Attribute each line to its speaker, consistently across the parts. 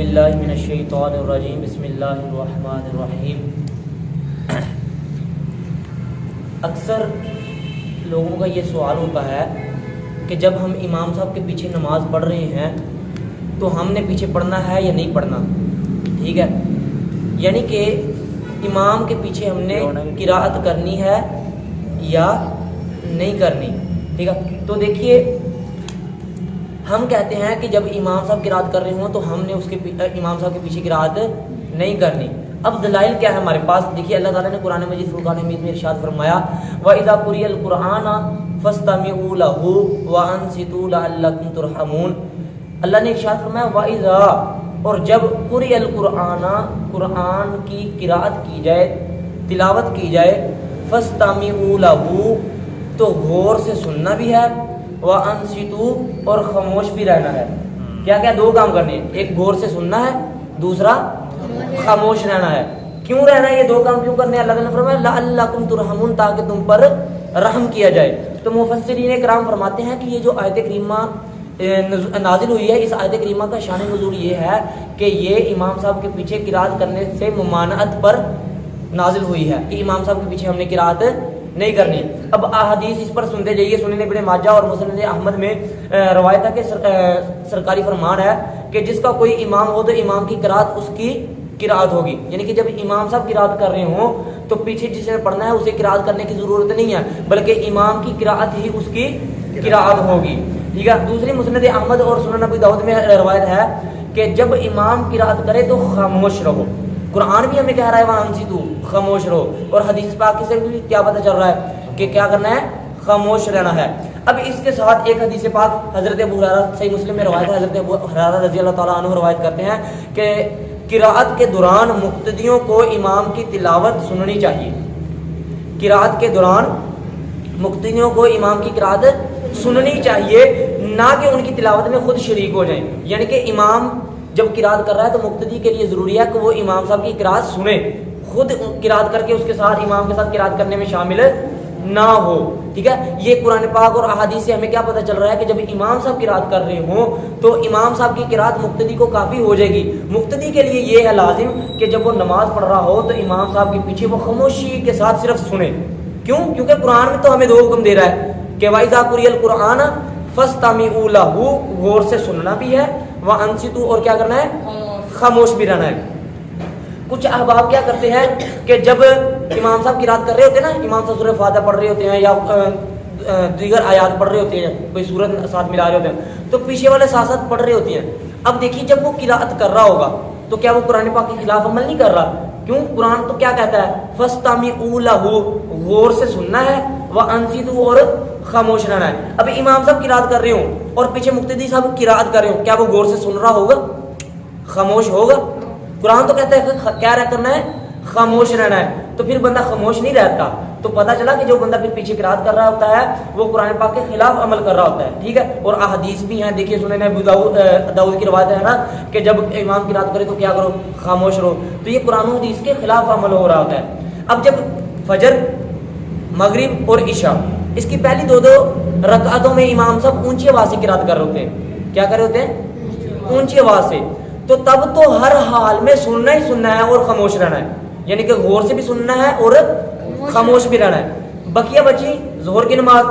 Speaker 1: باللہ من الشیطان الرجیم بسم اللہ الرحمن الرحیم۔ اکثر لوگوں کا یہ سوال ہوتا ہے کہ جب ہم امام صاحب کے پیچھے نماز پڑھ رہے ہیں تو ہم نے پیچھے پڑھنا ہے یا نہیں پڑھنا، ٹھیک ہے، یعنی کہ امام کے پیچھے ہم نے قراءت کرنی ہے یا نہیں کرنی، ٹھیک ہے۔ تو دیکھیے ہم کہتے ہیں کہ جب امام صاحب قراءت کر رہے ہوں تو ہم نے اس کے امام صاحب کے پیچھے قراءت نہیں کرنی۔ اب دلائل کیا ہے ہمارے پاس؟ دیکھیے اللہ تعالیٰ نے قرآن مجید فرقان حمید میں ارشاد فرمایا وَإِذَا قُرِئَ الْقُرْآنَ فَاسْتَمِعُوا لَهُ وَأَنصِتُوا لَعَلَّكُمْ تُرْحَمُونَ۔ اللہ نے ارشاد فرمایا وَإِذَا، اور جب قُرِئَ الْقُرْآنَ، قرآن کی قراءت کی جائے، تلاوت کی جائے، فَاسْتَمِعُوا لَهُ، تو غور سے سننا بھی ہے، وَأَنصِتُوا، اور خاموش بھی رہنا ہے۔ کیا کیا دو کام کرنے ہیں، ایک غور سے سننا ہے، دوسرا خاموش رہنا ہے۔ کیوں رہنا ہے، یہ دو کام کیوں کرنے ہیں؟ اللہ تعالیٰ نے فرمایا لعلکم ترحمون، تاکہ تم پر رحم کیا جائے۔ تو مفسرین کرام فرماتے ہیں کہ یہ جو آیت کریمہ نازل ہوئی ہے، اس آیت کریمہ کا شان نزول یہ ہے کہ یہ امام صاحب کے پیچھے قراءت کرنے سے ممانعت پر نازل ہوئی ہے کہ امام صاحب کے پیچھے ہم نے قراءت نہیں کرنی۔ اب احادیث اس پر سنتے جائیے۔ سنن ابن ماجہ اور مسند احمد میں روایت ہے کہ سرکاری فرمان ہے کہ جس کا کوئی امام ہو تو امام کی قراءت اس کی قراءت ہوگی، یعنی کہ جب امام صاحب قراءت کر رہے ہوں تو پیچھے جس نے پڑھنا ہے اسے قراءت کرنے کی ضرورت نہیں ہے، بلکہ امام کی قراءت ہی اس کی قراءت ہوگی، ٹھیک ہے۔ دوسری مسند احمد اور سنن ابی داؤد میں روایت ہے کہ جب امام قراءت کرے تو خاموش رہو۔ قرآن بھی ہمیں کہہ رہا ہے وہاں انصتو، خاموش رہو، اور حدیث پاک سے بھی کیا پتہ چل رہا ہے کہ کیا کرنا ہے، خاموش رہنا ہے۔ اب اس کے ساتھ ایک حدیث پاک حضرت ابو ہریرہ، صحیح مسلم میں روایت ہے، حضرت ابو ہریرہ رضی اللہ تعالیٰ عنہ روایت کرتے ہیں کہ قراءت کے دوران مقتدیوں کو امام کی تلاوت سننی چاہیے۔ قراءت کے دوران مقتدیوں کو امام کی قراءت سننی چاہیے، نہ کہ ان کی تلاوت میں خود شریک ہو جائیں، یعنی کہ امام جب قراءت کر رہا ہے تو مقتدی کے لیے ضروری ہے کہ وہ امام صاحب کی قراءت سنے، خود قراءت کر کے اس کے ساتھ امام کے ساتھ قراءت کرنے میں شامل نہ ہو، ٹھیک ہے۔ یہ قرآن پاک اور احادیث سے ہمیں کیا پتہ چل رہا ہے کہ جب امام صاحب قراءت کر رہے ہوں تو امام صاحب کی قراءت مقتدی کو کافی ہو جائے گی۔ مقتدی کے لیے یہ ہے لازم کہ جب وہ نماز پڑھ رہا ہو تو امام صاحب کے پیچھے وہ خاموشی کے ساتھ صرف سنے۔ کیوں؟ کیونکہ قرآن میں تو ہمیں دو حکم دے رہا ہے کہ وَإِذَا قُرِئَ الْقُرْآنَ فَاسْتَمِعُوا لَهُ، غور سے سننا بھی ہے، وَأَنصِتُوا، اور کیا کرنا ہے، خاموش بھی رہنا ہے۔ کچھ احباب کیا کرتے ہیں کہ جب امام صاحب قراءت کر رہے ہوتے ہیں نا، امام صاحب سورہ فاتحہ پڑھ رہے ہوتے ہیں یا دیگر آیات پڑھ رہے ہوتے ہیں، کوئی سورت ساتھ ملا رہے ہوتے ہیں، تو پیچھے والے ساتھ ساتھ پڑھ رہے ہوتے ہیں۔ اب دیکھیے جب وہ قراءت کر رہا ہوگا تو کیا وہ قرآن پاک کے خلاف عمل نہیں کر رہا؟ کیوں؟ قرآن تو کیا کہتا ہے، فَاسْتَمِعُوا لَهُ، غور سے سننا ہے، وَأَنصِتُوا، اور خاموش رہنا ہے۔ اب امام صاحب قراءت کر رہے ہوں اور پیچھے مقتدی صاحب قراءت کر رہے ہوں، کیا وہ غور سے سن رہا ہوگا، خاموش ہوگا؟ قرآن تو کہتا ہے کہ کیا کرنا ہے، خاموش رہنا ہے، تو پھر بندہ خاموش نہیں رہتا۔ تو پتہ چلا کہ جو بندہ پھر پیچھے قراءت کر رہا ہوتا ہے وہ قرآن پاک کے خلاف عمل کر رہا ہوتا ہے، ٹھیک ہے۔ اور احادیث بھی ہیں، دیکھیے سنن ابو داؤد کی روایت ہے نا کہ جب امام قراءت کرے تو کیا کرو، خاموش رہو۔ تو یہ قرآن و حدیث کے خلاف عمل ہو رہا ہوتا ہے۔ اب جب فجر، مغرب اور عشاء، اس کی پہلی دو رکعتوں میں امام صاحب اونچی آواز سے قراءت کر رہے ہوتے ہیں، کیا کر رہے ہوتے ہیں، اونچی آواز سے، تو تب تو ہر حال میں سننا ہی سننا ہے اور خاموش رہنا ہے، یعنی کہ غور سے بھی سننا ہے اور خاموش بھی رہنا ہے۔ بقیہ بچی ظہر کی نماز،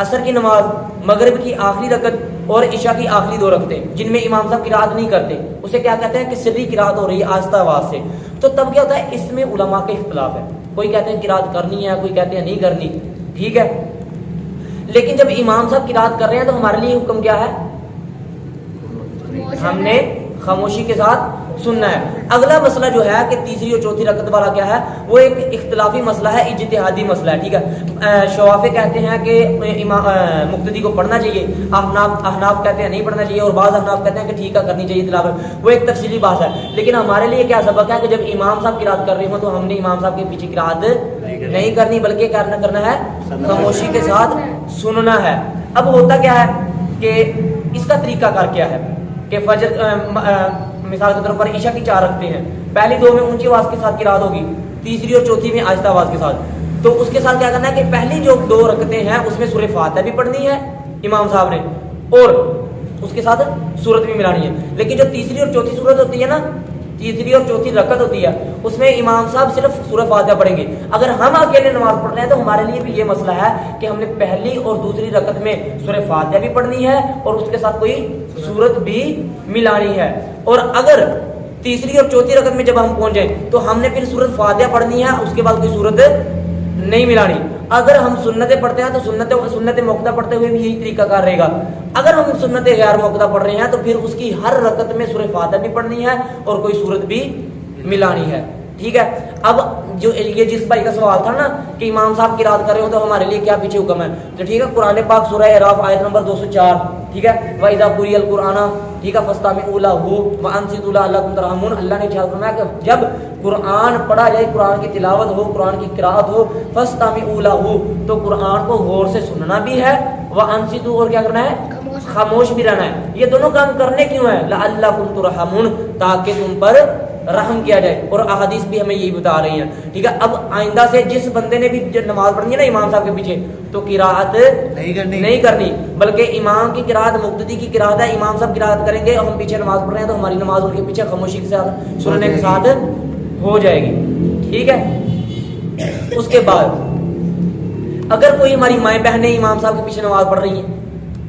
Speaker 1: عصر کی نماز، مغرب کی آخری رکعت اور عشاء کی آخری دو رکعتیں جن میں امام صاحب قراءت نہیں کرتے، اسے کیا کہتے ہیں کہ سری قراءت ہو رہی ہے آہستہ آواز سے۔ تو تب کیا ہوتا ہے، اس میں علماء کے اختلاف ہے، کوئی کہتے ہیں قراءت کرنی ہے، کوئی کہتے ہیں نہیں کرنی، ٹھیک ہے۔ لیکن جب امام صاحب قراءت کر رہے ہیں تو ہمارے لیے حکم کیا ہے، ہم نے خاموشی کے ساتھ سننا ہے۔ اگلا مسئلہ جو ہے کہ تیسری اور چوتھی رکعت والا کیا ہے، وہ ایک اختلافی مسئلہ ہے، اجتہادی مسئلہ ہے، ٹھیک ہے۔ شوافی کہتے ہیں کہ مقتدی کو پڑھنا چاہیے، احناف کہتے ہیں نہیں پڑھنا چاہیے، اور بعض احناف کہتے ہیں کہ ٹھیک ہے کرنی چاہیے تلاوت، وہ ایک تفصیلی بات ہے۔ لیکن ہمارے لیے کیا سبق ہے کہ جب امام صاحب قراءت کر رہے ہوں تو ہم نے امام صاحب کے پیچھے قراءت نہیں کرنی، بلکہ کیا کرنا ہے، خاموشی کے ساتھ سننا ہے۔ اب ہوتا کیا ہے کہ اس کا طریقہ کار کیا ہے کہ فجر مثال کے طور پر عشاء کی 4 رکعتیں ہیں، پہلی دو میں اونچی آواز کے ساتھ قراءت ہوگی، تیسری اور چوتھی میں آہستہ آواز کے ساتھ۔ تو اس کے ساتھ کیا کرنا ہے کہ پہلی جو 2 رکعتیں ہیں اس میں سورہ فاتحہ بھی پڑھنی ہے امام صاحب نے، اور اس کے ساتھ سورت بھی ملانی ہے. لیکن جو تیسری اور چوتھی سورت ہوتی ہے نا, تیسری اور چوتھی رکعت ہوتی ہے, اس میں امام صاحب صرف سورہ فاتحہ پڑھیں گے. اگر ہم اکیلے نماز پڑھ رہے ہیں تو ہمارے لیے بھی یہ مسئلہ ہے کہ ہم نے پہلی اور دوسری رکعت میں سورہ فاتحہ بھی پڑھنی ہے اور اس کے ساتھ کوئی سورت بھی ملانی ہے. اور اگر تیسری اور چوتھی رکعت میں جب ہم پہنچ جائیں تو ہم نے پھر سورت فاتحہ پڑھنی ہے, اس کے بعد کوئی سورت نہیں ملانی. اگر ہم سنتیں پڑھتے ہیں تو سنت موقع پڑھتے ہوئے بھی یہی طریقہ کار رہے گا. اگر ہم سنت غیر موقع پڑھ رہے ہیں تو پھر اس کی ہر رکعت میں سورہ فاتحہ بھی پڑھنی ہے اور کوئی سورت بھی ملانی ہے. ٹھیک ہے. اب جو یہ جس بھائی کا سوال تھا نا کہ امام صاحب کی رات کر رہے ہو تو ہمارے لیے کیا پیچھے حکم ہے, تو ٹھیک ہے, قرآن پاک سورہ اعراف آیت نمبر 204, ٹھیک ہے, وَإِذَا قُرِئَ الْقُرْآنُ, ٹھیک ہے, فَاسْتَمِعُوا لَهُ وَأَنصِتُوا لَعَلَّكُمْ تُرْحَمُونَ. اللہ نے ارشاد فرمایا کہ جب قرآن پڑھا جائے, قرآن کی تلاوت ہو, قرآن کی قرات ہو, فَاسْتَمِعُوا لَهُ, تو قرآن کو غور سے سننا بھی ہے, وَأَنصِتُوا, اور کیا کرنا ہے, خاموش بھی رہنا ہے. یہ دونوں کام کرنے کیوں ہیں؟ لَعَلَّكُمْ تُرْحَمُونَ, تاکہ تم پر رحم کیا جائے. اور احادیث بھی ہمیں یہی بتا رہی ہیں. ٹھیک ہے. اب آئندہ سے جس بندے نے بھی نماز پڑھنی ہے نا امام صاحب کے پیچھے, تو قراءت نہیں کرنی, بلکہ امام کی قراءت مقتدی کی قراءت ہے. امام صاحب قراءت کریں گے اور ہم پیچھے نماز پڑھ رہے ہیں تو ہماری نماز ان کے پیچھے خاموشی کے ساتھ سننے کے ساتھ ہو جائے گی. ٹھیک ہے. اس کے بعد اگر کوئی ہماری مائیں بہنیں امام صاحب کے پیچھے نماز پڑھ رہی ہیں,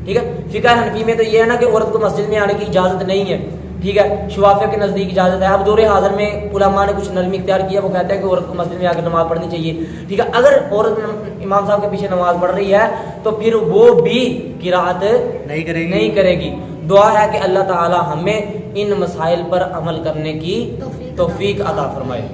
Speaker 1: ٹھیک ہے, فقہ حنفی میں تو یہ ہے نا کہ عورت کو مسجد میں آنے کی اجازت نہیں ہے. ٹھیک ہے, شوافیہ کے نزدیک اجازت ہے. اب دور حاضر میں علماء نے کچھ نرمی اختیار کیا, وہ کہتے ہیں کہ عورت کو مسجد میں آ کر نماز پڑھنی چاہیے. ٹھیک ہے. اگر عورت امام صاحب کے پیچھے نماز پڑھ رہی ہے تو پھر وہ بھی قراءت نہیں کرے گی. دعا ہے کہ اللہ تعالی ہمیں ان مسائل پر عمل کرنے کی توفیق عطا فرمائے.